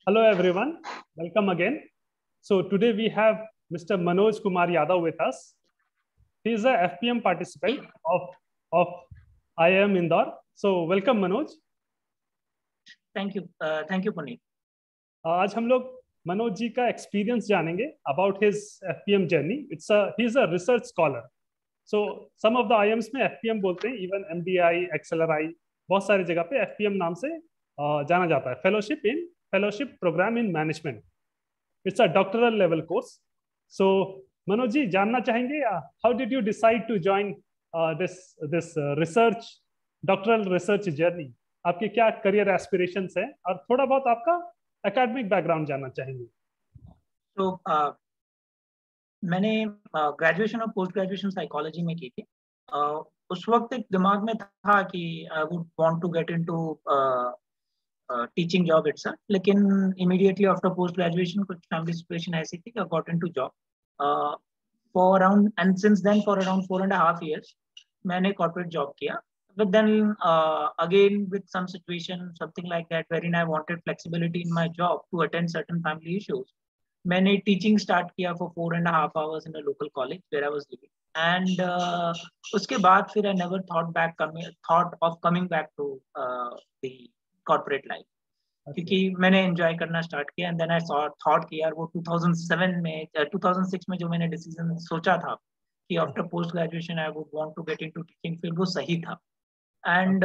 Hello everyone, welcome again. So today we have Mr. Manoj Kumar Yadav with us. He is a FPM participant of IIM Indore. So welcome Manoj. Thank you Puneet. आज हम लोग मनोज जी का experience जानेंगे about his FPM journey. He is a research scholar. So some of the IIMs में FPM बोलते हैं, even MDI, XLRI, बहुत सारी जगह पे FPM नाम से जाना जाता है. Fellowship Program in Management. It's a doctoral level course. So Manoj ji, जानना चाहेंगे how did you decide to join this research doctoral research journey? आपके क्या करियर एस्पिरेशंस हैं और थोड़ा बहुत आपका एकेडमिक बैकग्राउंड जानना चाहेंगे. तो मैंने ग्रेजुएशन और पोस्ट ग्रेजुएशन साइकोलॉजी में की थी. उस वक्त एक दिमाग में था कि I would want to get into teaching job itself, लेकिन इमीडिएटली आफ्टर पोस्ट ग्रेजुएशन कुछ फैमिली सिचुएशन ऐसी थी कि I got into job for around, and since then for around 4.5 years मैंने कॉर्पोरेट जॉब किया. But then again with some situation, something like that, wherein I wanted flexibility in my job to attend certain family issues. मैंने teaching start किया for 4.5 hours in a local college where I was living. And उसके बाद फिर I never thought of coming back to the corporate life. क्योंकि मैंने enjoy करना start किया. And then I thought कि यार वो 2006 में जो मैंने decision सोचा था कि after post graduation I would want to get into teaching field, वो सही था. And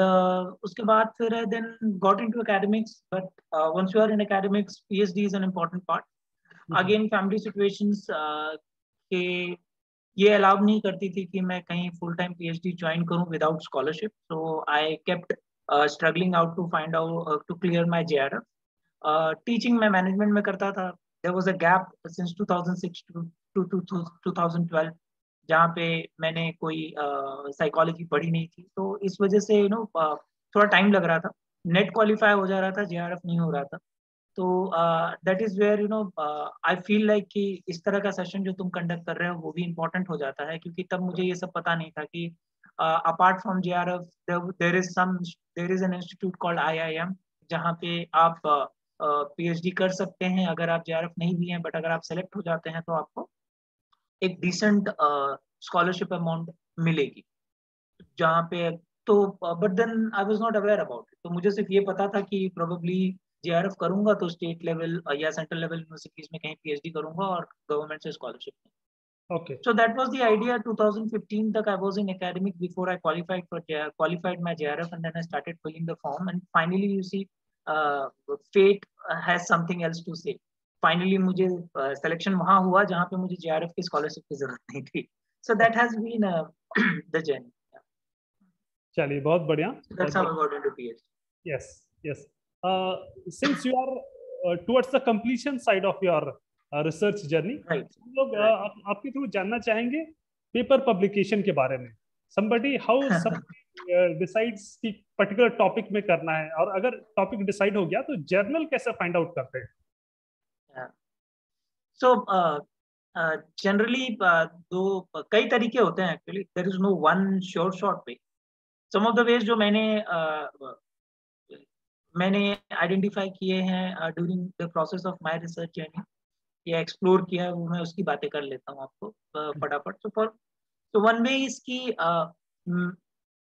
उसके बाद फिर I then got into academics, but once you are in academics, PhD is an important part. Again family situations के ये allow नहीं करती थी कि मैं कहीं full time PhD join करूँ without scholarship. So I kept struggling out to find out to clear my JRF. Teaching मैं management में करता था. There was a gap since 2006 to 2012. जहाँ पे मैंने कोई साइकोलॉजी पढ़ी नहीं थी, तो इस वजह से थोड़ा टाइम लग रहा था. नेट क्वालिफाई हो जा रहा था, JRF नहीं हो रहा था. तो that is where I feel like कि इस तरह का सेशन जो तुम कंडक्ट कर रहे हो वो भी इम्पोर्टेंट हो जाता है, क्योंकि तब मुझे ये सब पता नहीं था कि apart from JRF there is an institute called IIM, जहाँ पे आप PhD कर सकते हैं अगर आप JRF नहीं भी हैं. बट अगर आप सेलेक्ट हो जाते हैं तो आपको एक डिसेंट स्कॉलरशिप अमाउंट मिलेगी जहाँ पे. तो but then I was not aware about it. तो मुझे सिर्फ ये पता था कि प्रोबेबली JRF करूंगा तो स्टेट लेवल या सेंट्रल लेवल यूनिवर्सिटीज में कहीं PhD करूंगा और गवर्नमेंट से scholarship. Okay. So that was the idea. 2015 तक I was in academic before I qualified my JRF, and then I started filling the form, and finally you see fate has something else to say. Finally मुझे selection वहाँ हुआ जहाँ पे मुझे JRF की scholarship की जरूरत नहीं थी. So that has been the journey. चलिए बहुत बढ़िया. That's how I got into PhD. Yes. Since you are towards the completion side of your research journey, Right. हम लोग आपके थ्रू जानना चाहेंगे पेपर पब्लिकेशन के बारे में. how somebody decides कि पर्टिकुलर टॉपिक में करना है, और अगर टॉपिक डिसाइड हो गया तो जर्नल कैसे फाइंड आउट करते हैं? So generally दो कई तरीके होते हैं. Actually there is no one short way. Some of the ways जो मैंने आइडेंटिफाई किए हैं during the process of my research journey या एक्सप्लोर किया है, वो मैं उसकी बातें कर लेता हूँ आपको फटाफट. तो वन वे इज की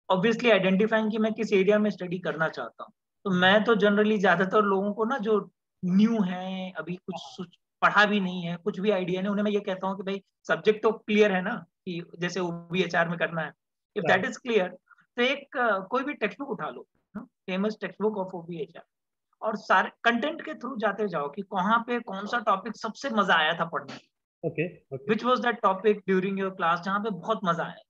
ऑब्वियसली आइडेंटिफाइंग कि मैं किस एरिया में स्टडी करना चाहता हूँ. तो मैं तो जनरली ज्यादातर लोगों को ना जो न्यू है, अभी कुछ पढ़ा भी नहीं है, कुछ भी आइडिया नहीं, उन्हें मैं ये कहता हूँ कि भाई सब्जेक्ट तो क्लियर है ना, कि जैसे OBHR में करना है. इफ दैट इज क्लियर तो एक कोई भी टेक्स्ट बुक उठा लो, famous textbook of OBHR, और सारे कंटेंट के थ्रू जाते जाओ कि कहाँ पे कौन सा टॉपिक सबसे मजा आया था पढ़ने. Okay. Which was that topic during your class जहाँ पे बहुत मजा आया.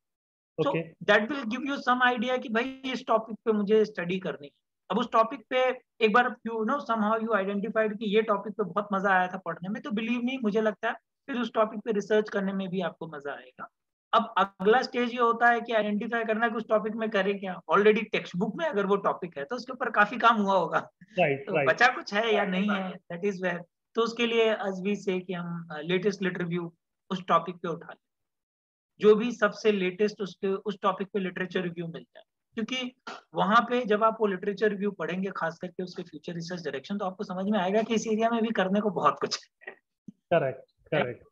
So that will give you some idea कि भाई इस टॉपिक पे मुझे स्टडी करनी है. अब उस टॉपिक पे एक बार समहाउ यू आइडेंटिफाइड कि ये टॉपिक पे बहुत मजा आया था पढ़ने में, तो बिलीव नहीं, मुझे लगता है फिर उस टॉपिक पे रिसर्च करने में भी आपको मजा आएगा. अब अगला स्टेज ये होता है कि आइडेंटिफाई करना कि उस टॉपिक में करें क्या. ऑलरेडी टेक्स्ट बुक में अगर वो टॉपिक है तो उसके ऊपर काफी काम हुआ होगा. तो बचा कुछ है या नहीं है, दैट इज वेयर. तो उसके लिए as we say कि हम लेटेस्ट लिटरेचर उस टॉपिक पे उठा लें, जो भी सबसे लेटेस्ट उस टॉपिक पे लिटरेचर रिव्यू मिल जाए. क्योंकि वहां पे जब आप वो लिटरेचर रिव्यू पढ़ेंगे, खास करके उसके फ्यूचर रिसर्च डायरेक्शन, तो आपको समझ में आएगा कि इस एरिया में भी करने को बहुत कुछ है। Correct correct.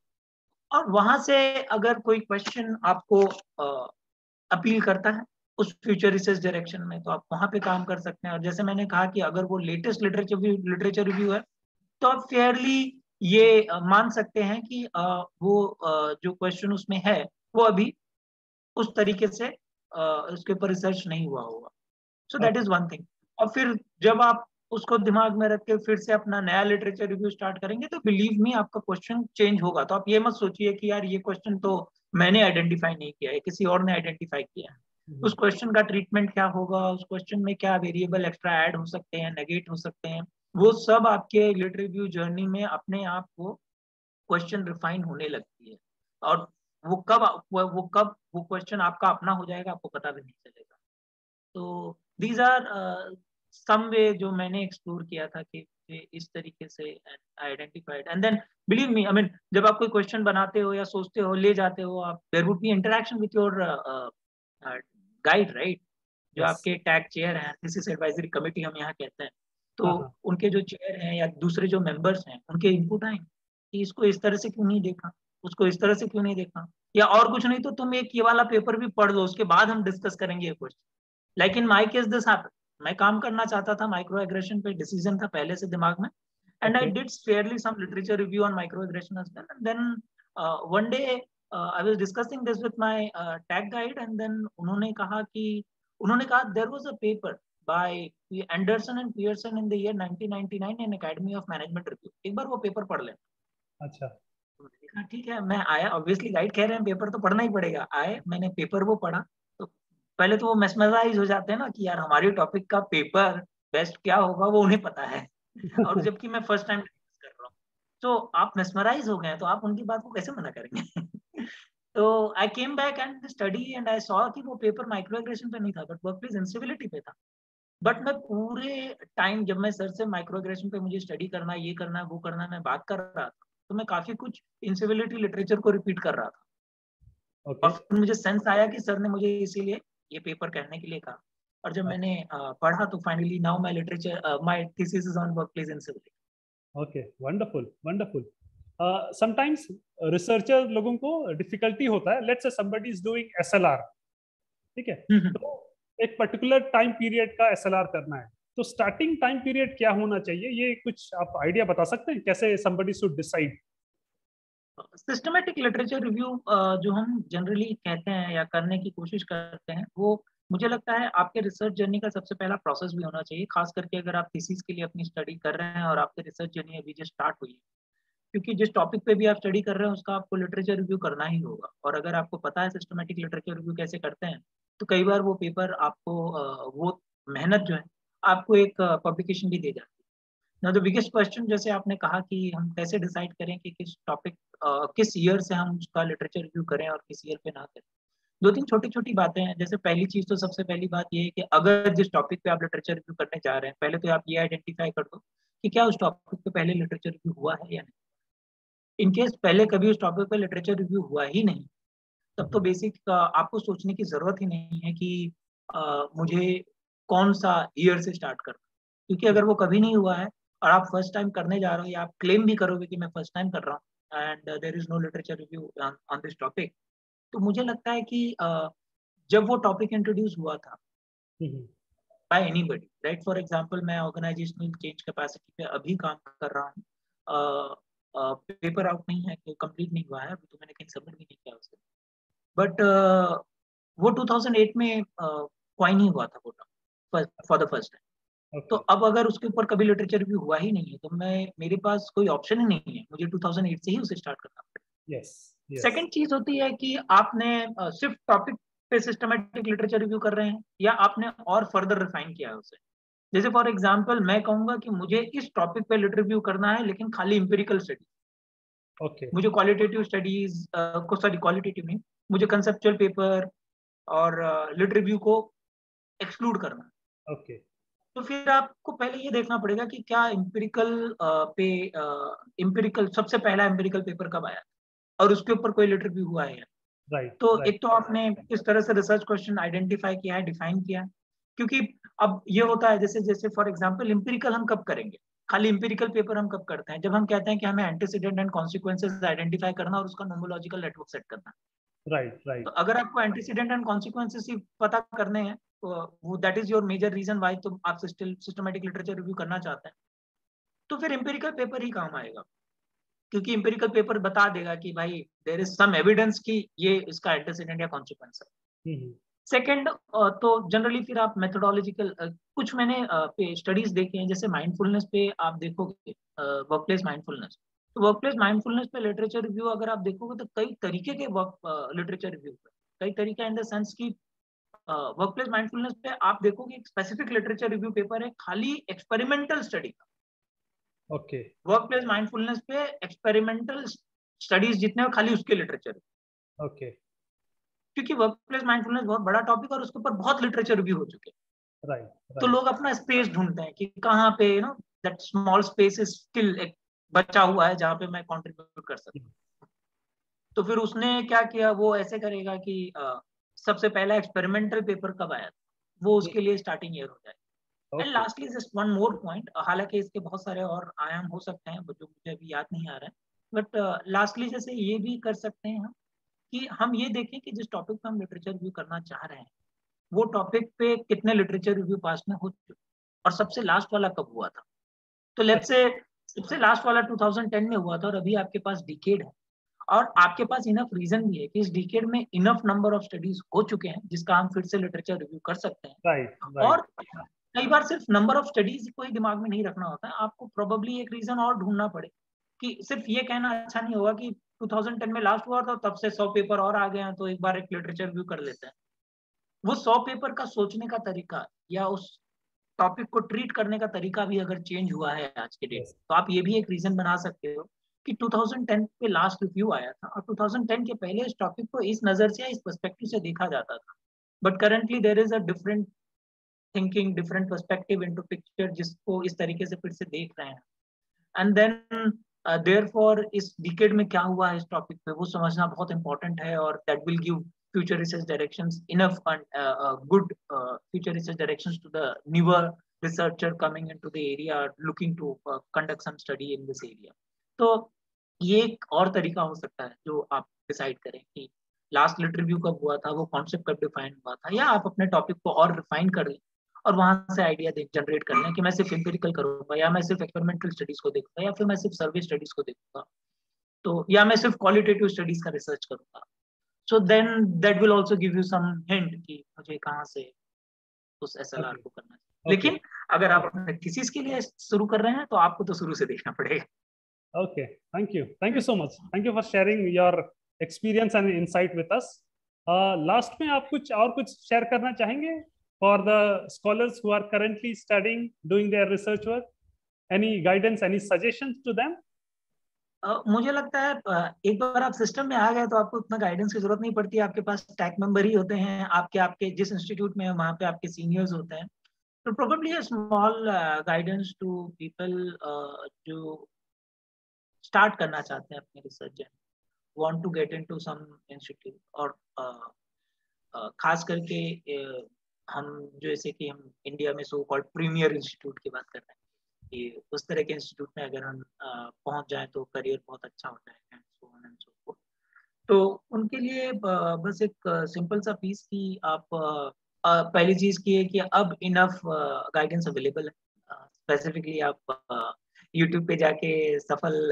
और वहां से अगर कोई क्वेश्चन आपको अपील करता है उस फ्यूचर रिसर्च डायरेक्शन में, तो आप वहां पे काम कर सकते हैं। और जैसे मैंने कहा कि अगर वो लेटेस्ट लिटरेचर रिव्यू है, तो आप फेयरली ये मान सकते हैं कि वो जो क्वेश्चन उसमें है वो अभी उस तरीके से उसके ऊपर रिसर्च नहीं हुआ होगा। So that is one thing. और फिर जब आप उसको दिमाग में रख के फिर से अपना नया लिटरेचर रिव्यू स्टार्ट करेंगे, तो बिलीव मी आपका क्वेश्चन चेंज होगा। तो आप ये मत सोचिए कि यार ये क्वेश्चन तो मैंने आइडेंटिफाई नहीं किया है, किसी और ने आइडेंटिफाई किया है। उस क्वेश्चन का ट्रीटमेंट क्या होगा, उस क्वेश्चन में क्या वेरिएबल एक्स्ट्रा ऐड हो सकते हैं, नेगेट हो सकते हैं, वो सब आपके लिटरेचर रिव्यू जर्नी में अपने आप वो क्वेश्चन रिफाइन होने लगती है। और वो क्वेश्चन आपका अपना हो जाएगा, आपको पता भी नहीं चलेगा। तो दीज आर सम वे जो मैंने एक्सप्लोर किया था कि इस तरीके से identified. And then believe me, I mean जब आप कोई क्वेश्चन बनाते हो या सोचते हो, ले जाते हो आप, there would be interaction with your guide, right? जो यस। आपके टैग चेयर हैं, थीसिस एडवाइजरी कमेटी हम यहाँ कहते हैं, तो हाँ हाँ। उनके जो चेयर हैं या दूसरे जो मेंबर्स हैं, उनके इनपुट आए कि इसको इस तरह से क्यों नहीं देखा, उसको इस तरह से क्यों नहीं देखा, या और कुछ नहीं तो तुम एक ये वाला पेपर भी पढ़ लो, उसके बाद हम डिस्कस करेंगे ये question. Like in my case this happened. मैं काम करना चाहता था, माइक्रो एग्रेशन पे डिसीजन था पहले से दिमाग में, and I okay did fairly some literature review on micro aggression as well. And then one day I was discussing this with my TAC guide, and then उन्होंने कहा there was a paper by Anderson and Pearson in the year 1999 in Academy of Management Review, एक बार वो paper पढ़ लेना। अच्छा। तो मैंने कहा ठीक है, मैं आया, ऑब्वियसली गाइड कह रहे हैं पेपर तो पढ़ना ही पड़ेगा। आए, मैंने पेपर वो पढ़ा, तो पहले तो वो मेस्मराइज हो जाते हैं ना कि यार हमारे टॉपिक का पेपर बेस्ट क्या होगा वो उन्हें पता है, और जबकि मैं फर्स्ट टाइम कर रहा हूँ, तो आप मेस्मराइज हो गए तो आप उनकी बात को कैसे मना करेंगे? तो I came back and study and I saw कि वो पेपर माइक्रो एग्रेशन पे नहीं था, बट वर्कप्लेस इंसिविलिटी पे था। बट मैं पूरे टाइम जब मैं सर से माइक्रो एग्रेशन पे मुझे स्टडी करना है, ये करना है, वो करना है, मैं बात कर रहा था, तो मैं काफी कुछ इंसिविलिटी लिटरेचर को रिपीट कर रहा था। ओके। और फिर मुझे सेंस आया कि सर ने मुझे इसीलिए ये पेपर कहने के लिए कहा। और जब मैंने पढ़ा तो finally now my literature my thesis is on workplace incivility. Okay, wonderful wonderful. Sometimes researcher लोगों को डिफिकल्टी होता है, let's say somebody is doing SLR, ठीक है, तो एक पर्टिकुलर टाइम पीरियड का एसएलआर करना है, तो स्टार्टिंग टाइम पीरियड क्या होना चाहिए, ये कुछ आप आइडिया बता सकते हैं कैसे somebody should decide? Systematic literature review जो हम जनरली कहते हैं या करने की कोशिश करते हैं, वो मुझे लगता है आपके रिसर्च जर्नी का सबसे पहला प्रोसेस भी होना चाहिए, खास करके अगर आप थीसिस के लिए अपनी स्टडी कर रहे हैं और आपकी रिसर्च जर्नी अभी जो स्टार्ट हुई है। क्योंकि जिस टॉपिक पे भी आप स्टडी कर रहे हैं उसका आपको लिटरेचर रिव्यू करना ही होगा, और अगर आपको पता है सिस्टमेटिक लिटरेचर रिव्यू कैसे करते हैं, तो कई बार वो पेपर आपको वो मेहनत जो है आपको एक पब्लिकेशन भी दे जाती है। ना द बिगेस्ट क्वेश्चन, जैसे आपने कहा कि हम कैसे डिसाइड करें कि किस टॉपिक किस ईयर से हम उसका लिटरेचर रिव्यू करें और किस ईयर पे ना करें, दो तीन छोटी छोटी बातें हैं। जैसे पहली चीज तो सबसे पहली बात ये है कि अगर जिस टॉपिक पे आप लिटरेचर रिव्यू करने जा रहे हैं, पहले तो आप ये आइडेंटिफाई कर दो कि क्या उस टॉपिक पे पहले लिटरेचर रिव्यू हुआ है या नहीं। इनकेस पहले कभी उस टॉपिक पे लिटरेचर रिव्यू हुआ ही नहीं, तब तो बेसिक आपको सोचने की जरूरत ही नहीं है कि मुझे कौन सा ईयर से स्टार्ट करना, क्योंकि अगर वो कभी नहीं हुआ है और आप फर्स्ट टाइम करने जा रहे हो, या आप क्लेम भी करोगे कि मैं फर्स्ट टाइम कर रहा हूँ and there is no literature review on this topic, तो मुझे लगता है कि जब वो टॉपिक इंट्रोड्यूस हुआ था bye anybody, right, for example मैं ऑर्गेनाइजेशनल चेंज कैपेसिटी पे अभी काम कर रहा हूँ, पेपर आउट नहीं है, तो कंप्लीट नहीं हुआ है अभी, तो मैंने कहीं सबमिट भी नहीं किया उसे, बट वो 2008 में क्वाइन ही हुआ था वो फॉर द फर्स्ट टाइम। तो ओके। अब अगर उसके ऊपर कभी लिटरेचर रिव्यू हुआ ही नहीं है, तो मेरे पास कोई ऑप्शन ही नहीं है, मुझे 2008 से ही उसे स्टार्ट करना पड़ेगा। Yes yes. सेकंड चीज होती है कि आपने सिर्फ टॉपिक पे सिस्टमेटिक लिटरेचर रिव्यू कर रहे हैं, या आपने और फर्दर रिफाइन किया है उसे। जैसे फॉर एग्जांपल मैं कहूंगा कि मुझे इस टॉपिक पे लिटरेचर रिव्यू करना है, लेकिन खाली इंपेरिकल स्टडी, ओके मुझे क्वालिटेटिव स्टडीज को, सॉरी क्वालिटेटिव नहीं, मुझे कंसेप्चुअल पेपर और लिट रिव्यू को एक्सक्लूड करना। ओके। तो फिर आपको पहले ये देखना पड़ेगा कि क्या पे इंपेरिकल सबसे पहला इंपेरिकल पेपर कब आया और उसके ऊपर कोई लिट रिव्यू हुआ है। राइट तो राइट एक तो आपने किस तरह से रिसर्च क्वेश्चन आइडेंटिफाई किया है, डिफाइन किया है, क्योंकि अब ये होता है जैसे जैसे फॉर एग्जांपल इम्पिरिकल हम कब करेंगे, खाली इम्पिरिकल पेपर हम कब करते हैं, जब हम कहते हैं कि हमें एंटीसीडेंट एंड कॉन्सिक्वेंसेज आइडेंटिफाई करना और उसका नोमोलॉजिकल नेटवर्क सेट करना। राइट तो राइट अगर आपको एंटीसीडेंट एंड कॉन्सिक्वेंसेस ही पता करने हैं, तो वो that is your major reason why तो आप सिस्टमेटिक लिटरेचर रिव्यू करना चाहते हैं, तो फिर इम्पिरिकल पेपर ही काम आएगा, क्योंकि इम्पिरिकल पेपर बता देगा कि भाई देयर इज सम एविडेंस कि ये इसका एंटीसीडेंट या कॉन्सिक्वेंस है। सेकेंड, तो जनरली फिर आप मेथोडोलॉजिकल कुछ मैंने स्टडीज देखे हैं, जैसे माइंडफुलनेस पे आप देखोगे, वर्क प्लेस माइंडफुलनेस, तो वर्क प्लेस माइंडफुलनेस पे लिटरेचर रिव्यू अगर आप देखोगे तो कई तरीके के वर्क लिटरेचर रिव्यू पे, कई तरीका इन द सेंस की वर्क प्लेस माइंडफुलनेस पे आप देखोगे एक स्पेसिफिक लिटरेचर रिव्यू पेपर है खाली एक्सपेरिमेंटल स्टडी का। ओके वर्क प्लेस माइंडफुलनेस पे एक्सपेरिमेंटल स्टडीज जितने हो खाली उसके लिटरेचर, ओके क्योंकि वर्क प्लेस माइंडफुलनेस बहुत बड़ा टॉपिक और उसके ऊपर बहुत लिटरेचर रिव्यू हो चुके हैं। राइट तो राइट लोग अपना स्पेस ढूंढते हैं कि कहाँ पे that small space is still एक बचा हुआ है जहाँ पे मैं कंट्रीब्यूट कर सकता हूँ। तो फिर उसने क्या किया, वो ऐसे करेगा कि सबसे पहला एक्सपेरिमेंटल पेपर कब आया था, वो उसके लिए स्टार्टिंग ईयर हो जाए। And okay lastly just one more point, हालांकि इसके बहुत सारे और आयाम हो सकते हैं जो मुझे अभी याद नहीं आ रहा है, बट लास्टली जैसे ये भी कर सकते हैं हम कि हम ये देखें कि जिस टॉपिक पे हम लिटरेचर रिव्यू करना चाह रहे हैं वो टॉपिक पे कितने लिटरेचर रिव्यू पास में हो चुके और सबसे लास्ट वाला कब हुआ था। तो लेट्स से सबसे लास्ट वाला 2010 में हुआ था और अभी आपके पास डिकेड है और आपके पास इनफ रीजन भी है कि इस डिकेड में इनफ नंबर ऑफ स्टडीज हो चुके हैं जिसका हम फिर से लिटरेचर रिव्यू कर सकते हैं। राइट राइट और कई बार सिर्फ नंबर ऑफ स्टडीज को ही दिमाग में नहीं रखना होता है, आपको प्रोबेबली एक रीजन और ढूंढना पड़े कि सिर्फ ये कहना अच्छा नहीं होगा कि 2010 में लास्ट हुआ था तब से 100 पेपर और आ गए हैं तो एक बार एक लिटरेचर रिव्यू कर लेते हैं। वो 100 पेपर का सोचने का तरीका या उस टॉपिक को ट्रीट करने का तरीका भी अगर चेंज हुआ है आज के डेट, यस तो आप ये भी एक रीजन बना सकते हो कि 2010 पे लास्ट रिव्यू आया था और 2010 के पहले इस टॉपिक को इस नजर से या इस पर्सपेक्टिव से देखा जाता था, but currently there is a different thinking, different perspective into picture जिसको इस तरीके से फिर से देख रहे हैं। एंड देन देयरफॉर इस डिकेड में क्या हुआ है इस टॉपिक पे वो समझना बहुत इंपॉर्टेंट है और that will give future research directions enough and good future research directions to the newer researcher coming into the area looking to conduct some study in this area. तो ये एक और तरीका हो सकता है जो आप डिसाइड करें कि लास्ट लिट रिव्यू कब हुआ था, वो कॉन्सेप्ट कब डिफाइन हुआ था, या आप अपने टॉपिक को और रिफाइन कर लें और वहां से आइडिया जनरेट कर लें कि मैं सिर्फ एम्पिरिकल करूंगा या मैं सिर्फ एक्सपेरिमेंटल स्टडीज को देखूंगा या फिर मैं सिर्फ सर्वे स्टडीज को देखूंगा, तो या मैं सिर्फ क्वालिटेटिव स्टडीज का रिसर्च करूंगा। So then that will also give you some hint कि मुझे कहाँ से उस SLR ओके को करना है। ओके लेकिन अगर आप अपने थीसिस के लिए शुरू कर रहे हैं तो आपको तो शुरू से देखना पड़ेगा। Okay thank you so much, thank you for sharing your experience and insight with us. Last में आप कुछ शेयर करना चाहेंगे for the scholars who are currently studying doing their research work, any guidance any suggestions to them? मुझे लगता है एक बार आप सिस्टम में आ गए तो आपको उतना गाइडेंस की जरूरत नहीं पड़ती, आपके पास टैग मेंबर ही होते हैं, आपके आपके जिस इंस्टीट्यूट में है वहाँ पे आपके सीनियर्स होते हैं। तो probably a small guidance to people जो स्टार्ट करना चाहते हैं अपने research journey, want to get into some institute, और खास करके हम जैसे कि हम इंडिया में सो कॉल्ड प्रीमियर इंस्टीट्यूट की बात कर रहे हैं कि उस तरह के इंस्टीट्यूट में अगर हम पहुंच जाएं तो करियर बहुत अच्छा हो जाएगा and so on and so fourth. तो उनके लिए बस एक सिंपल सा पीस की आप पहली चीज की है कि अब इनफ गाइडेंस अवेलेबल है। स्पेसिफिकली आप यूट्यूब पे जाके सफल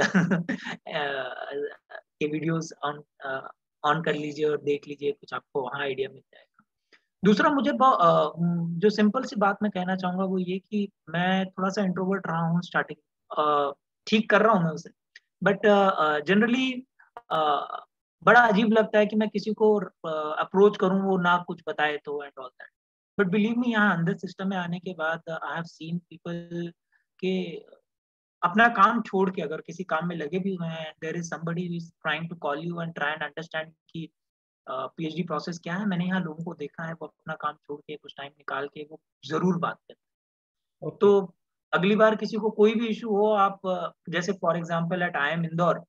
के वीडियोस ऑन कर लीजिए और देख लीजिए, कुछ आपको वहाँ आइडिया मिल जाएगा। दूसरा मुझे जो सिंपल सी बात मैं कहना चाहूंगा वो ये कि मैं थोड़ा सा इंट्रोवर्ट रहा हूँ स्टार्टिंग, ठीक कर रहा हूँ मैं उसे, बट जनरली बड़ा अजीब लगता है कि मैं किसी को अप्रोच करूं वो ना कुछ बताए तो and all that. But believe me, यहाँ अंदर सिस्टम में आने के बाद आई हैव सीन पीपल के अपना काम छोड़ के अगर किसी काम में लगे भी हुए हैं, there is somebody who is trying to call you and try and understand कि पीएचडी प्रोसेस क्या है। मैंने यहाँ लोगों को देखा है वो अपना काम छोड़ के कुछ टाइम निकाल के वो जरूर बात करते हैं। ओके तो अगली बार किसी को कोई भी इशू हो, आप जैसे for example at IIM Indore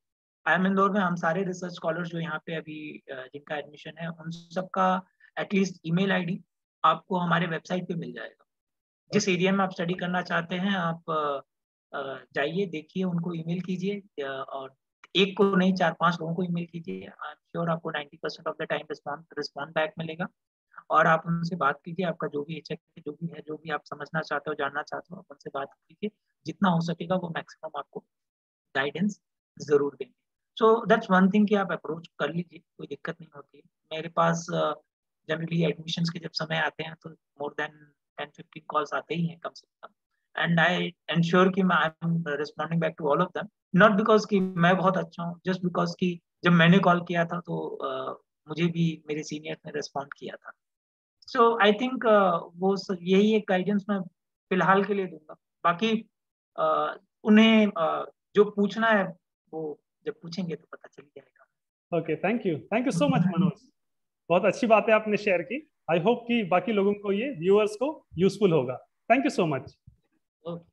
IIM Indore में हम सारे रिसर्च स्कॉलर्स जो यहाँ पे अभी जिनका एडमिशन है, उन सबका एटलीस्ट ईमेल आईडी आपको हमारे वेबसाइट पे मिल जाएगा। जिस एरिया में आप स्टडी करना चाहते हैं आप जाइए, देखिए, उनको ईमेल कीजिए, और एक को नहीं 4-5 लोगों को ईमेल कीजिए। आई एम श्योर आपको 90% of the time respond back मिलेगा। और आप उनसे बात कीजिए, आपका जो भी इच्छा है, जो भी है, जो भी आप समझना चाहते हो, जानना चाहते हो, आप उनसे बात कीजिए। जितना हो सकेगा वो मैक्सिमम आपको गाइडेंस जरूर देंगे। सो दैट्स वन थिंग कि आप अप्रोच कर लीजिए, कोई दिक्कत नहीं होती है। मेरे पास जनरली एडमिशन्स के जब समय आते हैं तो मोर देन 10-15 कॉल्स आते ही हैं कम से कम, एंड आई एंश्योर कि मैं I am responding back to all of them, not because कि मैं बहुत अच्छा हूँ, जस्ट बिकॉज कि जब मैंने कॉल किया था तो मुझे भी मेरे सीनियर ने रिस्पॉन्ड किया था। सो आई थिंक वो यही एक गाइडेंस मैं फिलहाल के लिए दूंगा। बाकी उन्हें जो पूछना है वो जब पूछेंगे तो पता चल जाएगा। Okay, thank you so much Manoj, बहुत अच्छी बात है आपने शेयर की। आई होप कि बाकी लोगों को, ये व्यूअर्स को यूजफुल होगा। Thank you so much. Okay.